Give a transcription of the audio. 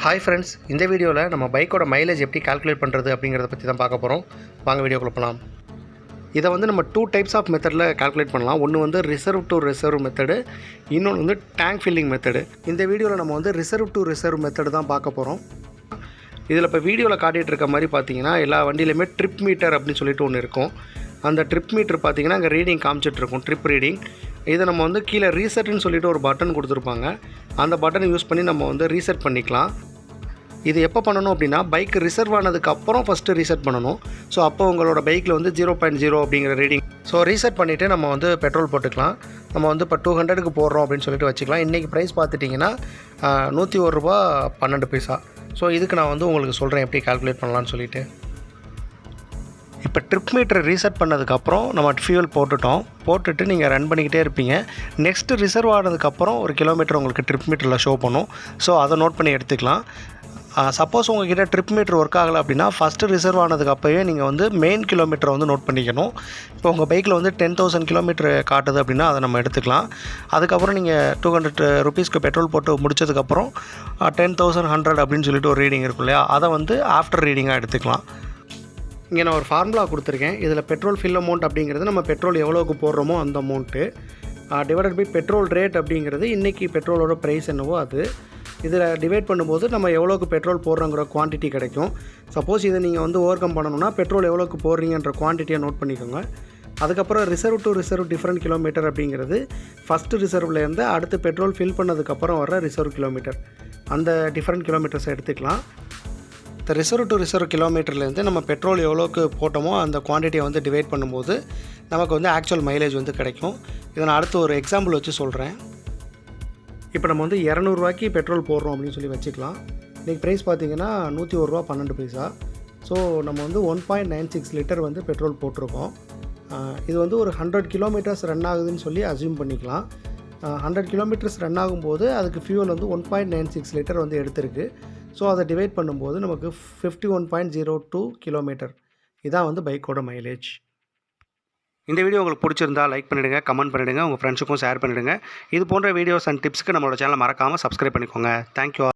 Hi friends, இந்த வீடியோவில் நம்ம பைக்கோட மைலேஜ் எப்படி கால்குலேட் பண்ணுறது அப்படிங்கிறத பற்றி தான் பார்க்க போகிறோம். வாங்க வீடியோக்குள்ள போகலாம். இதை வந்து நம்ம 2 டைப்ஸ் ஆஃப் மெத்தடில் கால்குலேட் பண்ணலாம். ஒன்று வந்து ரிசர்வ் டு ரிசர்வ் மெத்தடு, இன்னொன்று வந்து டேங்க் ஃபில்லிங் மெத்தடு. இந்த வீடியோவில் நம்ம வந்து ரிசர்வ் டு ரிசர்வ் மெத்தடு தான் பார்க்க போகிறோம். இதில் இப்போ வீடியோவில் காட்டிகிட்டு இருக்க மாதிரி பார்த்தீங்கன்னா எல்லா வண்டியிலையுமே ட்ரிப் மீட்டர் அப்படின்னு சொல்லிட்டு ஒன்று இருக்கும். அந்த ட்ரிப் மீட்டர் பார்த்தீங்கன்னா அங்கே ரீடிங் காமிச்சிட்ருக்கும், ட்ரிப் ரீடிங். இதை நம்ம வந்து கீழே ரீசெட்டுன்னு சொல்லிட்டு ஒரு பட்டன் கொடுத்துருப்பாங்க. அந்த பட்டனை யூஸ் பண்ணி நம்ம வந்து ரீசெட் பண்ணிக்கலாம். இது எப்போ பண்ணணும் அப்படின்னா, பைக் ரிசர்வ் ஆனதுக்கப்புறம் ஃபஸ்ட்டு ரீசெட் பண்ணணும். ஸோ அப்போ உங்களோட பைக்கில் வந்து 0.0 அப்படிங்கிற ரீடிங். ஸோ ரீசெட் பண்ணிவிட்டு நம்ம வந்து பெட்ரோல் போட்டுக்கலாம். நம்ம வந்து இப்போ 200க்கு போடுறோம் அப்படின்னு சொல்லிட்டு வச்சுக்கலாம். இன்றைக்கி ப்ரைஸ் பார்த்துட்டிங்கன்னா ₹101.12. ஸோ இதுக்கு நான் வந்து உங்களுக்கு சொல்கிறேன் எப்படி கால்குலேட் பண்ணலான்னு சொல்லிவிட்டு. இப்போ ட்ரிப் மீட்டர் ரீசெட் பண்ணதுக்கப்புறம் நம்ம ஃபியூல் போட்டுட்டு நீங்கள் ரன் பண்ணிக்கிட்டே இருப்பீங்க. நெக்ஸ்ட்டு ரிசர்வ் ஆனதுக்கப்புறம் ஒரு கிலோமீட்டர் உங்களுக்கு ட்ரிப் மீட்டரில் ஷோ பண்ணும். ஸோ அதை நோட் பண்ணி எடுத்துக்கலாம். சப்போஸ் உங்கள்கிட்ட ட்ரிப் மீட்டர் ஒர்க் ஆகலை அப்படின்னா, ஃபஸ்ட்டு ரிசர்வ் ஆனதுக்கு அப்போவே நீங்கள் வந்து மெயின் கிலோமீட்டரை வந்து நோட் பண்ணிக்கணும். இப்போ உங்கள் பைக்கில் வந்து 10,000 கிலோமீட்டர் காட்டுது அப்படின்னா அதை நம்ம எடுத்துக்கலாம். அதுக்கப்புறம் நீங்கள் ₹200 பெட்ரோல் போட்டு முடிச்சதுக்கப்புறம் 10,100 அப்படின்னு சொல்லிட்டு ஒரு ரீடிங் இருக்கும் இல்லையா, அதை வந்து ஆஃப்டர் ரீடிங்காக எடுத்துக்கலாம். இங்கே நான் ஒரு ஃபார்முலா கொடுத்துருக்கேன். இதில் பெட்ரோல் ஃபில் அமௌண்ட் அப்படிங்கிறது நம்ம பெட்ரோல் எவ்வளோக்கு போடுறோமோ அந்த amount divided by petrol rate அப்படிங்கிறது இன்றைக்கி பெட்ரோலோட ப்ரைஸ் என்னவோ அது. இதில் டிவைட் பண்ணும்போது நம்ம எவ்வளோக்கு பெட்ரோல் போடுறோங்கிற குவான்டிட்டி கிடைக்கும். சப்போஸ் இதை நீங்கள் வந்து ஓவர் கம் பண்ணணும்னா பெட்ரோல் எவ்வளோக்கு போடுறீங்கன்ற குவான்டிட்டியை நோட் பண்ணிக்கோங்க. அதுக்கப்புறம் reserve to reserve different kilometre அப்படிங்கிறது ஃபஸ்ட்டு ரிசர்வ்லேருந்து அடுத்து பெட்ரோல் ஃபில் பண்ணதுக்கப்புறம் வர ரிசர்வ் கிலோமீட்டர், அந்த டிஃப்ரெண்ட் கிலோமீட்டர்ஸை எடுத்துக்கலாம். இந்த ரிசர்வ் டு ரிசர்வ் கிலோமீட்டர்லேருந்து நம்ம பெட்ரோல் எவ்வளோக்கு போட்டோமோ அந்த குவான்டிட்டியை வந்து டிவைட் பண்ணும்போது நமக்கு வந்து ஆக்சுவல் மைலேஜ் வந்து கிடைக்கும். இதை நான் அடுத்து ஒரு எக்ஸாம்பிள் வச்சு சொல்கிறேன். இப்போ நம்ம வந்து ₹200 பெட்ரோல் போடுறோம் அப்படின்னு சொல்லி வச்சுக்கலாம். இன்றைக்கி ப்ரைஸ் பார்த்திங்கன்னா ₹101.12. ஸோ நம்ம வந்து 1.96 லிட்டர் வந்து பெட்ரோல் போட்டிருக்கோம். இது வந்து ஒரு 100 கிலோமீட்டர்ஸ் ரன் ஆகுதுன்னு சொல்லி அஸ்யூம் பண்ணிக்கலாம். 100 கிலோமீட்டர்ஸ் ரன் ஆகும்போது அதுக்கு ஃபியூல் வந்து 1.96 லிட்டர் வந்து எடுத்திருக்கு. ஸோ அதை டிவைட் பண்ணும்போது நமக்கு 51.02 கிலோமீட்டர். இதான் வந்து பைக்கோட மைலேஜ். இந்த வீடியோ உங்களுக்கு பிடிச்சிருந்தா லைக் பண்ணிவிடுங்க, கமெண்ட் பண்ணிவிடுங்க, உங்கள் ஃப்ரெண்ட்ஸுக்கும் ஷேர் பண்ணிவிடுங்க. இது போன்ற வீடியோஸ் அண்ட் டிப்ஸ்க்கு நம்மளோட சேனலை மறக்காமல் சப்ஸ்கிரைப் பண்ணிக்கோங்க. தேங்க்யூ.